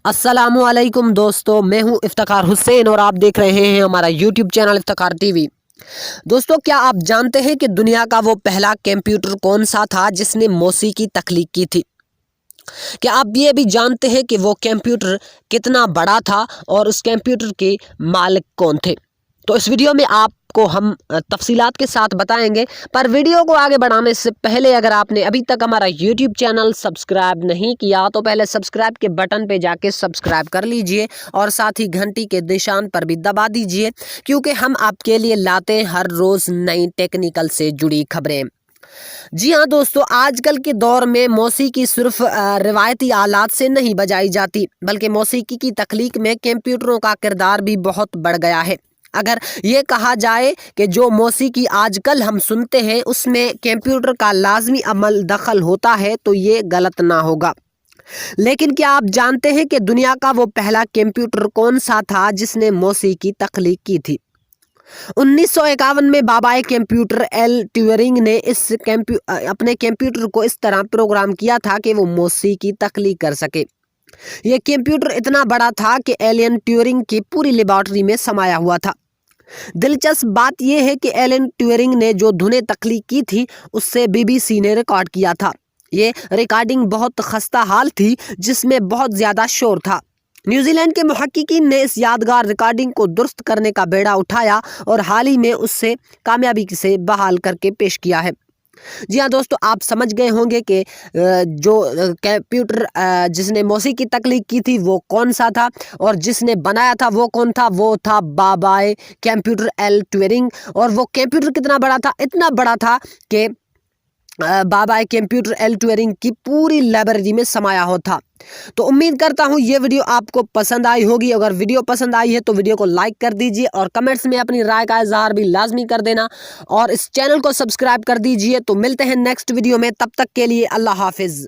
अस्सलामुअलैकुम दोस्तों, मैं हूं इफ्तिखार हुसैन और आप देख रहे हैं हमारा यूट्यूब चैनल इफ्तिखार टीवी। दोस्तों, क्या आप जानते हैं कि दुनिया का वो पहला कंप्यूटर कौन सा था जिसने मौसीकी तख्लीक की थी? क्या आप ये भी जानते हैं कि वो कंप्यूटर कितना बड़ा था और उस कंप्यूटर के मालिक कौन थे? तो इस वीडियो में आपको हम तफसीलात के साथ बताएंगे। पर वीडियो को आगे बढ़ाने से पहले अगर आपने अभी तक हमारा यूट्यूब चैनल सब्सक्राइब नहीं किया तो पहले सब्सक्राइब के बटन पे जाके सब्सक्राइब कर लीजिए और साथ ही घंटी के निशान पर भी दबा दीजिए, क्योंकि हम आपके लिए लाते हैं हर रोज़ नई टेक्निकल से जुड़ी खबरें। जी हाँ दोस्तों, आजकल के दौर में मौसीकी सिर्फ रिवायती आलात से नहीं बजाई जाती, बल्कि मौसीकी की तख्लीक में कंप्यूटरों का किरदार भी बहुत बढ़ गया है। अगर ये कहा जाए कि जो मौसीकी आजकल हम सुनते हैं उसमें कंप्यूटर का लाजमी अमल दखल होता है तो ये गलत ना होगा। लेकिन क्या आप जानते हैं कि दुनिया का वो पहला कंप्यूटर कौन सा था जिसने मौसीकी तख्लीक की थी? 1951 में बाबाए कंप्यूटर एल ट्यूरिंग ने अपने कंप्यूटर को इस तरह प्रोग्राम किया था कि वो मौसीकी तख्लीक कर सके। यह कंप्यूटर इतना बड़ा था कि एलन ट्यूरिंग की पूरी लेबॉर्ट्री में समाया हुआ था। दिलचस्प बात यह है कि एलन ट्यूरिंग ने जो धुनें तख्लीक की थी उससे बीबीसी ने रिकॉर्ड किया था। ये रिकॉर्डिंग बहुत खस्ता हाल थी, जिसमें बहुत ज़्यादा शोर था। न्यूजीलैंड के मुहक्किकीन ने इस यादगार रिकॉर्डिंग को दुरुस्त करने का बेड़ा उठाया और हाल ही में उससे कामयाबी से बहाल करके पेश किया है। जी हाँ दोस्तों, आप समझ गए होंगे कि जो कंप्यूटर जिसने मौसीकी तख्लीक की थी वो कौन सा था और जिसने बनाया था वो कौन था। वो था बाबाए कंप्यूटर एल ट्यूरिंग। और वो कंप्यूटर कितना बड़ा था? इतना बड़ा था कि बाबाए कंप्यूटर एल ट्यूरिंग की पूरी लाइब्रेरी में समाया हो था। तो उम्मीद करता हूँ ये वीडियो आपको पसंद आई होगी। अगर वीडियो पसंद आई है तो वीडियो को लाइक कर दीजिए और कमेंट्स में अपनी राय का इजहार भी लाजमी कर देना और इस चैनल को सब्सक्राइब कर दीजिए। तो मिलते हैं नेक्स्ट वीडियो में, तब तक के लिए अल्लाह हाफिज़।